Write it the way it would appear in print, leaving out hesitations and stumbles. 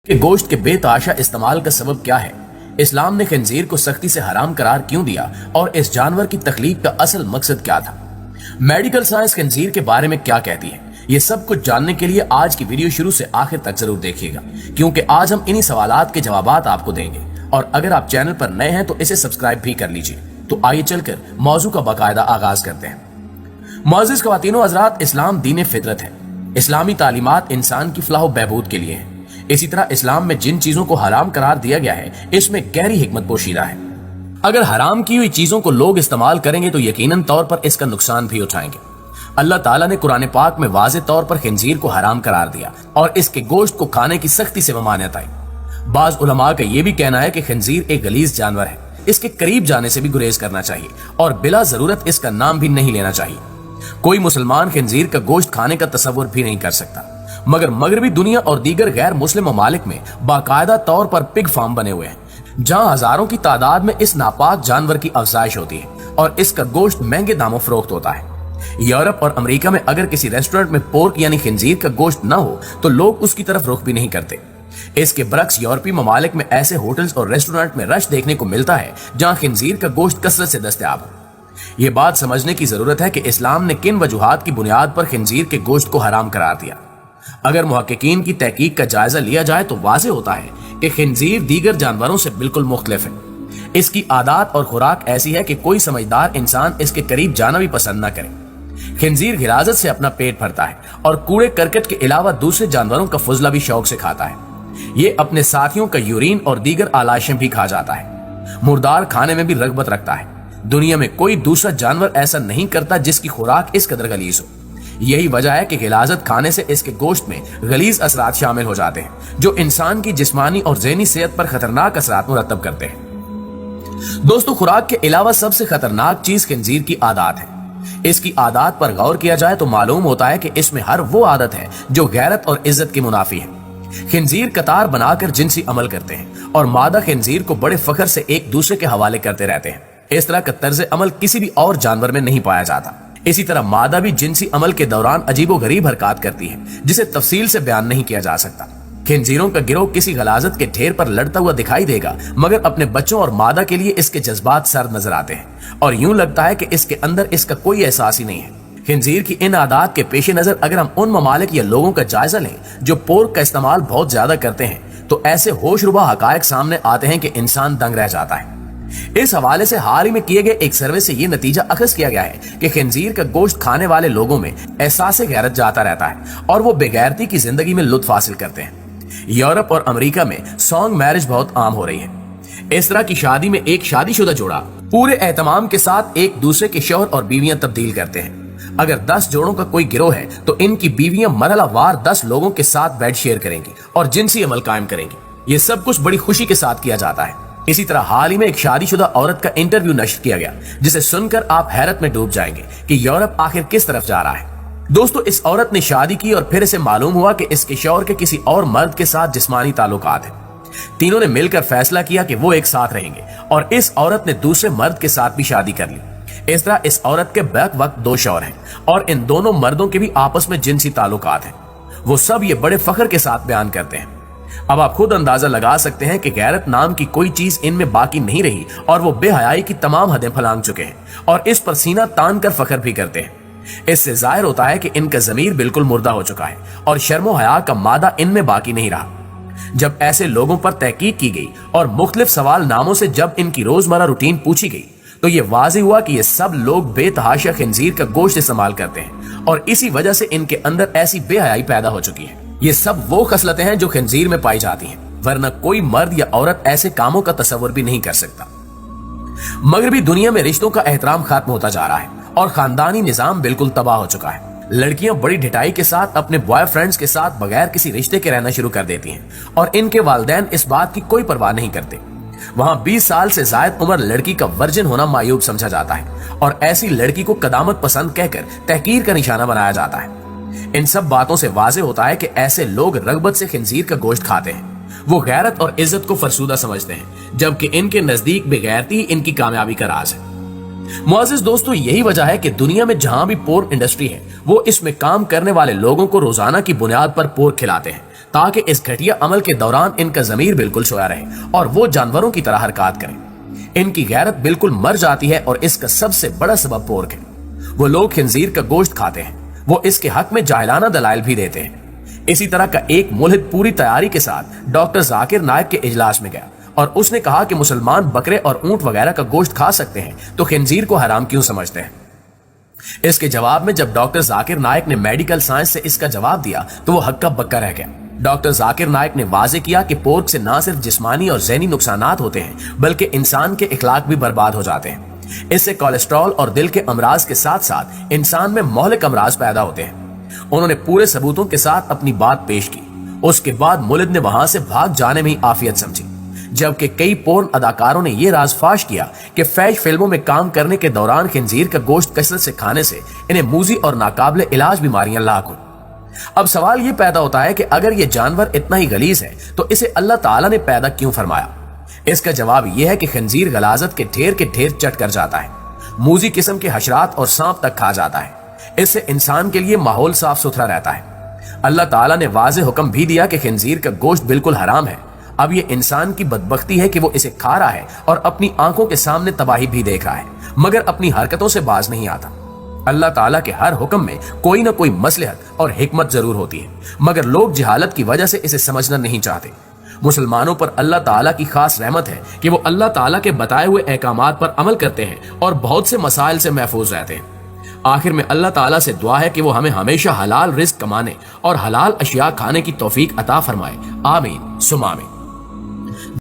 کہ گوشت کے بے تحاشا استعمال کا سبب کیا ہے، اسلام نے خنزیر کو سختی سے حرام قرار کیوں دیا اور اس جانور کی تخلیق کا اصل مقصد کیا تھا، میڈیکل سائنس خنزیر کے بارے میں کیا کہتی ہے، یہ سب کچھ جاننے کے لیے آج کی ویڈیو شروع سے آخر تک ضرور دیکھیے گا، کیونکہ آج ہم انہی سوالات کے جوابات آپ کو دیں گے۔ اور اگر آپ چینل پر نئے ہیں تو اسے سبسکرائب بھی کر لیجئے۔ تو آئیے چل کر موضوع کا باقاعدہ آغاز کرتے ہیں۔ معزز خواتین و حضرات، اسلام دین فطرت ہے۔ اسلامی تعلیمات انسان کی فلاح و بہبود کے لیے ہیں۔ اسی طرح اسلام میں جن چیزوں کو حرام قرار دیا گیا ہے اس میں گہری حکمت پوشیدہ ہے۔ اگر حرام کی ہوئی چیزوں کو لوگ استعمال کریں گے تو یقیناً طور پر اس کا نقصان بھی اٹھائیں گے۔ اللہ تعالیٰ نے قرآن پاک میں واضح طور پر خنزیر کو حرام قرار دیا اور اس کے گوشت کو کھانے کی سختی سے ممانعت آئی۔ بعض علماء کا یہ بھی کہنا ہے کہ خنزیر ایک غلیظ جانور ہے، اس کے قریب جانے سے بھی گریز کرنا چاہیے اور بلا ضرورت اس کا نام بھی نہیں لینا چاہیے۔ کوئی مسلمان خنزیر کا گوشت کھانے کا تصور بھی نہیں کر سکتا، مگر مغربی دنیا اور دیگر غیر مسلم ممالک میں باقاعدہ طور پر پگ فارم بنے ہوئے ہیں، جہاں ہزاروں کی تعداد میں اس ناپاک جانور کی افزائش ہوتی ہے اور اس کا گوشت مہنگے داموں فروخت ہوتا ہے۔ یورپ اور امریکہ میں اگر کسی ریسٹورنٹ میں پورک یعنی خنزیر کا گوشت نہ ہو تو لوگ اس کی طرف رخ بھی نہیں کرتے۔ اس کے برعکس یورپی ممالک میں ایسے ہوٹلز اور ریسٹورنٹ میں رش دیکھنے کو ملتا ہے جہاں خنزیر کا گوشت کثرت سے دستیاب ہو۔ یہ بات سمجھنے کی ضرورت ہے کہ اسلام نے کن وجوہات کی بنیاد پر خنزیر کے گوشت کو حرام قرار دیا۔ اگر محققین کی تحقیق کا جائزہ لیا جائے تو واضح ہوتا ہے کہ خنزیر دیگر جانوروں سے بالکل مختلف ہے۔ اس کی عادات اور خوراک ایسی ہے کہ کوئی سمجھدار انسان اس کے قریب جانا بھی پسند نہ کرے۔ خنزیر غلاظت سے اپنا پیٹ بھرتا ہے اور کوڑے کرکٹ کے علاوہ دوسرے جانوروں کا فضلہ بھی شوق سے کھاتا ہے۔ یہ اپنے ساتھیوں کا یورین اور دیگر آلائشیں بھی کھا جاتا ہے۔ مردار کھانے میں بھی رغبت رکھتا ہے۔ دنیا میں کوئی دوسرا جانور ایسا نہیں کرتا جس کی خوراک اس قدر غلیظ ہو۔ یہی وجہ ہے کہ غلاظت کھانے سے اس کے گوشت میں غلیظ اثرات شامل ہو جاتے ہیں جو انسان کی جسمانی اور ذہنی صحت پر خطرناک اثرات مرتب کرتے ہیں۔ دوستو، خوراک کے علاوہ سب سے خطرناک چیز خنزیر کی عادات ہے۔ اس کی عادات پر غور کیا جائے تو معلوم ہوتا ہے کہ اس میں ہر وہ عادت ہے جو غیرت اور عزت کے منافی ہے۔ خنزیر قطار بنا کر جنسی عمل کرتے ہیں اور مادہ خنزیر کو بڑے فخر سے ایک دوسرے کے حوالے کرتے رہتے ہیں۔ اس طرح کا طرز عمل کسی بھی اور جانور میں نہیں پایا جاتا۔ اسی طرح مادہ بھی جنسی عمل کے دوران عجیب و غریب حرکات کرتی ہے جسے تفصیل سے بیان نہیں کیا جا سکتا۔ خنزیروں کا گروہ کسی غلاظت کے ڈھیر پر لڑتا ہوا دکھائی دے گا، مگر اپنے بچوں اور مادہ کے لیے اس کے جذبات سرد نظر آتے ہیں اور یوں لگتا ہے کہ اس کے اندر اس کا کوئی احساس ہی نہیں ہے۔ خنزیر کی ان عادات کے پیش نظر اگر ہم ان ممالک یا لوگوں کا جائزہ لیں جو پورک کا استعمال بہت زیادہ کرتے ہیں تو ایسے ہوش ربا حقائق سامنے آتے ہیں کہ انسان دنگ رہ جاتا ہے۔ اس حوالے سے حال ہی میں کیے گئے ایک سروے سے یہ نتیجہ اخذ کیا گیا ہے کہ خنزیر کا گوشت کھانے والے لوگوں میں احساس غیرت جاتا رہتا ہے اور وہ بے غیرتی کی زندگی میں لطف حاصل کرتے ہیں۔ یورپ اور امریکہ میں سانگ میرج بہت عام ہو رہی ہے۔ اس طرح کی شادی میں ایک شادی شدہ جوڑا پورے اہتمام کے ساتھ ایک دوسرے کے شوہر اور بیویاں تبدیل کرتے ہیں۔ اگر 10 جوڑوں کا کوئی گروہ ہے تو ان کی بیویاں مرحلہ وار 10 لوگوں کے ساتھ بیڈ شیئر کریں گی اور جنسی عمل قائم کریں گی۔ یہ سب کچھ بڑی خوشی کے ساتھ کیا جاتا ہے۔ اسی طرح حال ہی میں ایک شادی شدہ عورت کا انٹرویو نشر کیا گیا جسے سن کر آپ حیرت میں ڈوب جائیں گے کہ یورپ آخر کس طرف جا رہا ہے۔ دوستو، اس عورت نے شادی کی اور پھر اسے معلوم ہوا کہ اس کے شوہر کے کسی اور مرد کے ساتھ جسمانی تعلقات ہیں۔ تینوں نے مل کر فیصلہ کیا کہ وہ ایک ساتھ رہیں گے اور اس عورت نے دوسرے مرد کے ساتھ بھی شادی کر لی۔ اس طرح اس عورت کے بیک وقت 2 شوہر ہیں اور ان دونوں مردوں کے بھی آپس میں جنسی تعلقات ہیں۔ وہ سب یہ بڑے فخر کے ساتھ بیان کرتے ہیں۔ اب آپ خود اندازہ لگا سکتے ہیں کہ غیرت نام کی کوئی چیز ان میں باقی نہیں رہی اور وہ بے حیائی کی تمام حدیں پھلانگ چکے ہیں اور اس پر سینہ تان کر فخر بھی کرتے ہیں۔ اس سے ظاہر ہوتا ہے کہ ان کا ضمیر بالکل مردہ ہو چکا ہے اور شرم و حیا کا مادہ ان میں باقی نہیں رہا۔ جب ایسے لوگوں پر تحقیق کی گئی اور مختلف سوال ناموں سے جب ان کی روزمرہ روٹین پوچھی گئی تو یہ واضح ہوا کہ یہ سب لوگ بے تحاشا خنزیر کا گوشت استعمال کرتے ہیں اور اسی وجہ سے ان کے اندر ایسی بے حیائی پیدا ہو چکی ہے۔ یہ سب وہ خصلتیں ہیں جو خنزیر میں پائی جاتی ہیں، ورنہ کوئی مرد یا عورت ایسے کاموں کا تصور بھی نہیں کر سکتا۔ مغربی دنیا میں رشتوں کا احترام ختم ہوتا جا رہا ہے اور خاندانی نظام بالکل تباہ ہو چکا ہے۔ لڑکیاں بڑی ڈھٹائی کے ساتھ اپنے بوائے فرینڈز کے ساتھ بغیر کسی رشتے کے رہنا شروع کر دیتی ہیں اور ان کے والدین اس بات کی کوئی پرواہ نہیں کرتے۔ وہاں 20 سال سے زائد عمر لڑکی کا ورجن ہونا معیوب سمجھا جاتا ہے اور ایسی لڑکی کو قدامت پسند کہہ کر تحقیر کا نشانہ بنایا جاتا ہے۔ ان سب باتوں سے واضح ہوتا ہے کہ ایسے لوگ رغبت سے خنزیر کا گوشت کھاتے ہیں۔ وہ غیرت اور عزت کو فرسودہ سمجھتے ہیں، جبکہ ان کے نزدیک بے غیرتی ان کی کامیابی کا راز ہے۔ معزز دوستو، یہی وجہ ہے کہ دنیا میں جہاں بھی پورک انڈسٹری ہے وہ اس میں کام کرنے والے لوگوں کو روزانہ کی بنیاد پر پورک کھلاتے ہیں تاکہ اس گھٹیا عمل کے دوران ان کا ضمیر بالکل سویا رہے اور وہ جانوروں کی طرح حرکات کریں۔ ان کی غیرت بالکل مر جاتی ہے اور اس کا سب سے بڑا سبب پورک ہے۔ وہ لوگ خنزیر کا گوشت کھاتے ہیں، وہ اس کے حق میں جاہلانہ دلائل بھی دیتے ہیں۔ اسی طرح کا ایک ملحد پوری تیاری کے ساتھ ڈاکٹر ذاکر نائک کے اجلاس میں گیا اور اس نے کہا کہ مسلمان بکرے اور اونٹ وغیرہ کا گوشت کھا سکتے ہیں تو خنزیر کو حرام کیوں سمجھتے ہیں؟ اس کے جواب میں جب ڈاکٹر ذاکر نائک نے میڈیکل سائنس سے اس کا جواب دیا تو وہ ہکا بکا رہ گیا۔ ڈاکٹر ذاکر نائک نے واضح کیا کہ پورک سے نہ صرف جسمانی اور ذہنی نقصانات ہوتے ہیں بلکہ انسان کے اخلاق بھی برباد ہو جاتے ہیں۔ اس سے کولیسٹرول اور دل کے امراض کے ساتھ ساتھ انسان میں مہلک امراض پیدا ہوتے ہیں۔ انہوں نے پورے ثبوتوں کے ساتھ اپنی بات پیش کی۔ اس کے بعد ملد نے وہاں سے بھاگ جانے میں ہی عافیت سمجھی، جبکہ کئی پورن اداکاروں نے یہ راز فاش کیا کہ فیش فلموں میں کام کرنے کے دوران خنزیر کا گوشت کثرت سے کھانے سے انہیں موذی اور ناقابل علاج بیماریاں لاحق ہوئی۔ اب سوال یہ پیدا ہوتا ہے کہ اگر یہ جانور اتنا ہی غلیظ ہے تو اسے اللہ تعالیٰ نے پیدا کیوں فرمایا؟ اس کا جواب یہ ہے کہ خنزیر غلاظت کے ڈھیر چٹ کر جاتا ہے، موذی قسم کے حشرات اور سانپ تک کھا جاتا ہے۔ اس سے انسان کے لیے ماحول صاف ستھرا رہتا ہے۔ اللہ تعالیٰ نے واضح حکم بھی دیا کہ خنزیر کا گوشت بالکل حرام ہے۔ اب یہ انسان کی بدبختی ہے کہ وہ اسے کھا رہا ہے اور اپنی آنکھوں کے سامنے تباہی بھی دیکھ رہا ہے، مگر اپنی حرکتوں سے باز نہیں آتا۔ اللہ تعالیٰ کے ہر حکم میں کوئی نہ کوئی مصلحت اور حکمت ضرور ہوتی ہے، مگر لوگ جہالت کی وجہ سے اسے سمجھنا نہیں چاہتے۔ مسلمانوں پر اللہ تعالیٰ کی خاص رحمت ہے کہ وہ اللہ تعالیٰ کے بتائے ہوئے احکامات پر عمل کرتے ہیں اور بہت سے مسائل سے محفوظ رہتے ہیں۔ آخر میں اللہ تعالیٰ سے دعا ہے کہ وہ ہمیں ہمیشہ حلال رزق کمانے اور حلال اشیاء کھانے کی توفیق عطا فرمائے۔ آمین ثم آمین۔